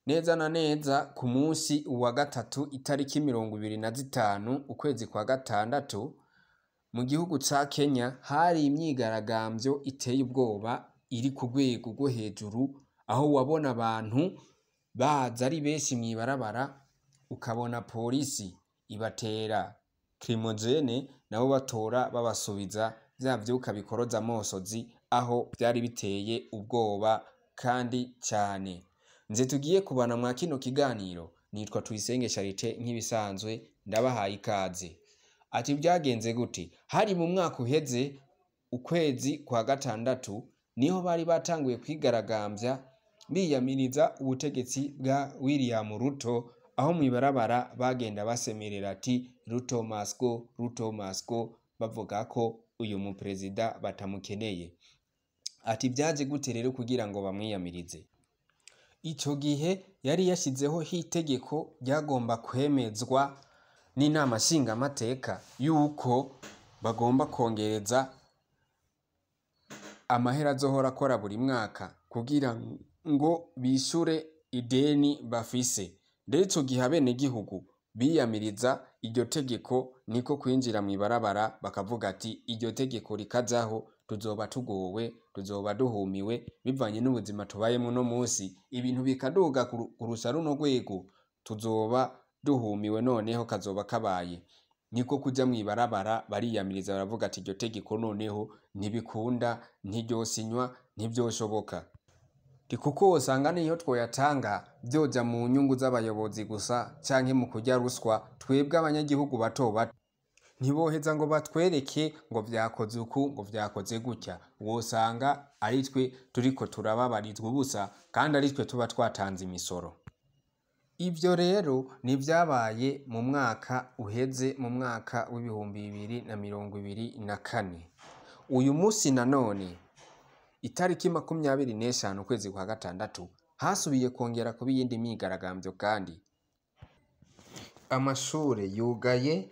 neza na neza ku munsi wa gatatu itariki 25 ukwezi kwa gatandatu mu gihugu ca Kenya hari imyigaragambyo iteye ubwoba iri ku rwego rwo hejuru, aho wabona abantu baza ari benshi mw'ibarabara, ukabona polisi ibatera crimogene nabo batora babasubiza vya vyuka bikoroza amosozi, aho vyari biteye ubwoba kandi cane. Nze tugiye kubana mwa kino kiganiro, nitwa Tuyisenge Charite nk'ibisanzwe, ndabahaye ikaze. Ati vyagenze gute? Hari mu mwaka uheze ukwezi kwa gatandatu niho bari batanguye kwigaragambya biyamiriza ubutegetsi bwa William Ruto, aho mw'ibarabara bagenda basemerera ati Ruto must go, Ruto must go, bavuga ko uyu mu perezida batamukeneye. Ati vyaje gute rero kugira ngo bamwiyamirize? Ico gihe yari yashizeho itegeko ryagomba kwemezwa n'inama nshingamateka yuko bagomba kongereza amahera azohora akora buri mwaka kugira ngo bishure ideni bafise. Rero ico gihe abenegihugu biyamiriza iryo tegeko, niko kwinjira mw'ibarabara bakavuga ati iryo tegeko rikajaho tuzoba tugowe, tuzoba duhumiwe bivanye n'ubuzima tubayemo no musi, ibintu bikaduga kurusha runo rwego, tuzoba duhumiwe noneho kazoba kabaye. Niko kuja mw'ibarabara bariyamiriza baravuga ati iryo tegeko noneho ntibikunda, ntiryosinywa, ntivyoshoboka. Kuko usanga niyo twoyatanga vyoja mu nyungu z'abayobozi gusa canke mu kurya ruswa, twebwe abanyagihugu bato bato ntiboheza ngo batwereke ngo vyakoze uku, ngo vyakoze gutya. Wosanga ari twe turiko turababarizwa ubusa kandi ari twe tuba twatanze imisoro. Ivyo rero ni vyabaye mu mwaka uheze, mu mwaka w'ibihumbi 2024. Uyu musi nanone itariki 25 ukwezi kwa gatandatu hasubiye kongera kuba iyindi myigaragambyo, kandi amashure yugaye,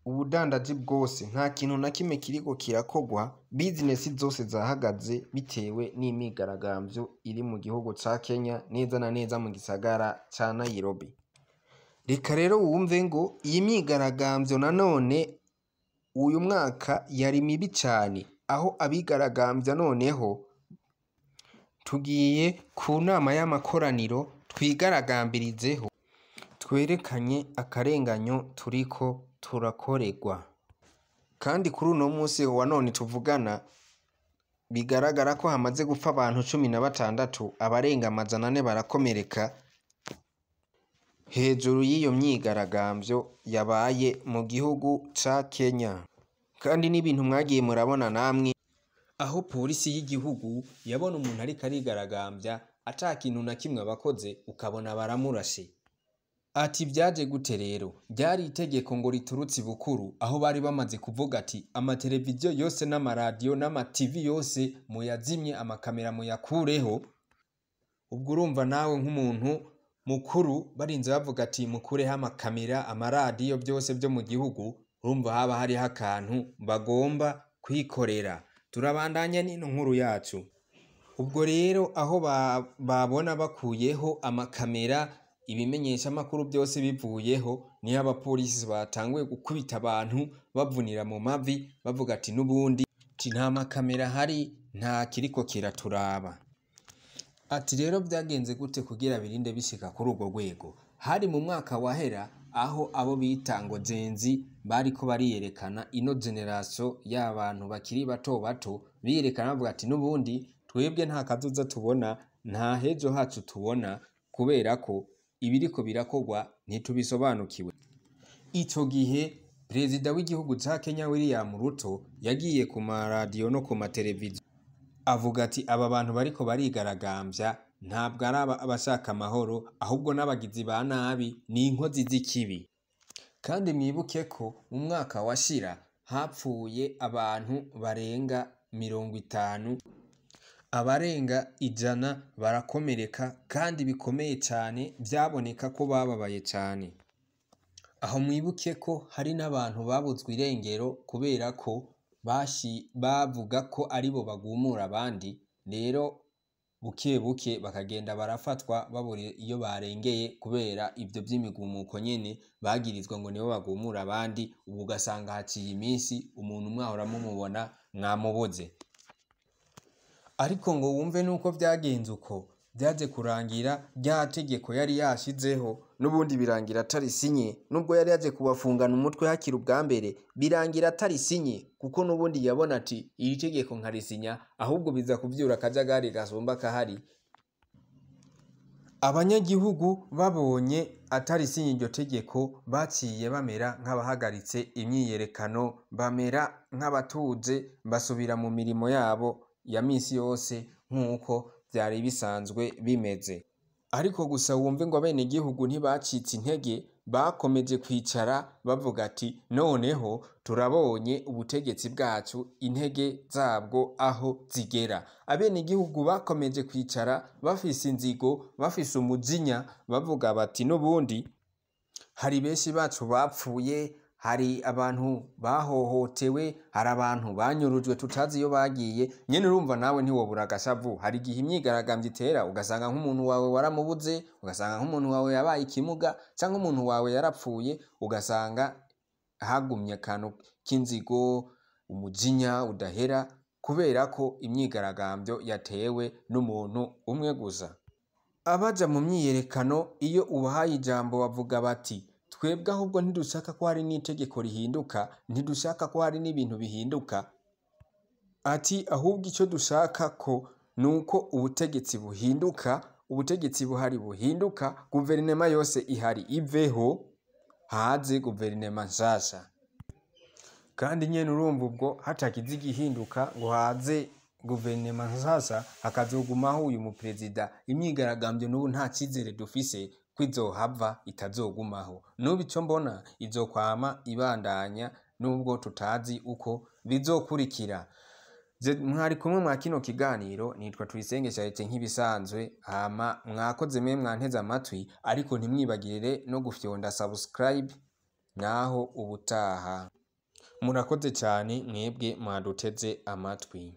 ubudandaji bwose nta kintu na kimwe kiriko kirakogwa, business zose zahagaze bitewe n'imyigaragambyo iri mu gihugu ca Kenya, neza na neza mu gisagara ca Nairobi. Reka rero wumve ngo iyi myigaragambyo nanone uyu mwaka yari mibi cane, aho abigaragambya noneho tugiye ku nama y'amakoraniro twigaragambirizeho, twerekanye akarenganyo turiko turakorerwa. Kandi kuri uno musi wa none tuvugana bigaragara ko hamaze gupfa abantu 16, abarenga 400 barakomereka hejuru y'iyo myigaragambyo yabaye mu gihugu ca Kenya. Kandi n'ibintu mwagiye murabona namwe, aho polisi y'igihugu yabona umuntu ariko arigaragambya ata kintu na kimwe abakoze, ukabona baramurashe. Ati vyaje gute rero? Ryari itegeko ngo riturutse bukuru, aho bari bamaze kuvuga ati amateleviziyo yose n'amaradiyo n'amativi yose muyazimye, amakamera muyakureho. Ubwo urumva nawe nk'umuntu mukuru barinze bavuga ati mukureho amakamera, amaradiyo byose byo mu gihugu, urumva haba hariho akantu bagomba kwikorera. Turabandanya n'ino nkuru yacu. Ubwo rero aho babona bakuyeho amakamera, ibimenyesha makuru byose bivuyeho, niho abapolisi batanguye gukubita abantu bavunira mu mavi bavuga ati nubundi nta makamera hari, nta kiriko kiraturaba. Ati rero vyagenze gute kugira birinde bishika kuri urwo rwego? Hari mu mwaka wahera, aho abo bita ngo genzi bariko bariyerekana, ino generation y'abantu bakiri bato bato biyerekana bavuga ati nubundi twebwe nta kazoza tubona, nta hejo hacu tubona, kubera ko ibiriko birakogwa ntitubisobanukiwe. Ico gihe perezida w'igihugu ca Kenya William Ruto yagiye ku maradiyo no ku mateleviziyo avuga ati aba bantu bariko barigaragambya ntabwo ari abashaka amahoro, ahubwo n'abagizi ba nabi, ni inkozi z'ikibi. Kandi mwibuke ko mu mwaka washira hapfuye abantu barenga 50, abarenga 100 barakomereka kandi bikomeye cyane, byaboneka ko bababaye cyane. Aho mwibuke ko hari n'abantu babuzwe irengero kubera ko bavuga ko aribo bagumura abandi. Rero buke buke bakagenda barafatwa babura iyo barengeye kubera ivyo vy'imigumuko nyene bagirizwa ngo nibo bagumura abandi, ubu ugasanga haciye iminsi umuntu mwahora mumubona mwamubuze. Ariko ngo wumve nuko vyagenze uko, vyaje kurangira rya tegeko yari yashizeho n'ubundi birangira atarisinye, nubwo yari yaje kubafungana umutwe hakiri ubwa mbere, birangira atarisinye kuko n'ubundi yabona ati iri tegeko nkarisinya ahubwo biza kuvyura akajagari gasumba kahari. Abanyagihugu babonye atarisinye iryo tegeko baciye bamera nk'abahagaritse imyiyerekano, bamera nk'abatuze basubira mu mirimo yabo ya misi yose nk'uko vyari bisanzwe bimeze. Ariko gusa wumve ngo abenegihugu ntibacitse intege, bakomeje kwicara bavuga ati noneho turabonye ubutegetsi bwacu intege zabwo aho zigera. Abenegihugu bakomeje kwicara bafise inzigo, bafise umujinya, bavuga bati n'ubundi hari benshi bacu bapfuye, hari abantu bahohotewe, hari abantu banyurujwe tutazi iyo bagiye. Nyene urumva nawe ntiwobura agashavu. Hari igihe imyigaragambyo itera ugasanga nk'umuntu wawe waramubuze, ugasanga nk'umuntu wawe yabaye ikimuga, canke umuntu wawe yarapfuye, ugasanga hagumye akantu k'inzigo, umujinya udahera kubera ko imyigaragambyo yatewe n'umuntu umwe gusa. Abaja mu myiyerekano iyo ubahaye ijambo bavuga bati twebwe ahubwo ntidushaka ko hari n'itegeko rihinduka, ntidushaka ko hari n'ibintu bihinduka, ati ahubwo icyo dushaka ko nuko ubutegetsi buhinduka, ubutegetsi buhari buhinduka, guverinema yose ihari iveho, haze guverinema nshasha. Kandi nyene urumva ubwo hatakize igihinduka ngo haze guverinema nshasha hakazogumaho uyu muperezida, imyigaragambyo n'ubu nta cizere dufise ko izohava itazogumaho. N'ubu ico mbona izokwama ibandanya nubwo tutazi uko bizokurikira. Mwari kumwe mwa kino kiganiro, nitwa Tuyisenge Charite nk'ibisanzwe, hama mwakoze mwe mwanteze amatwi, ariko ntimwibagirire no gufyonda subscribe, naho ubutaha. Murakoze cyane mwebwe mwaduteze amatwi.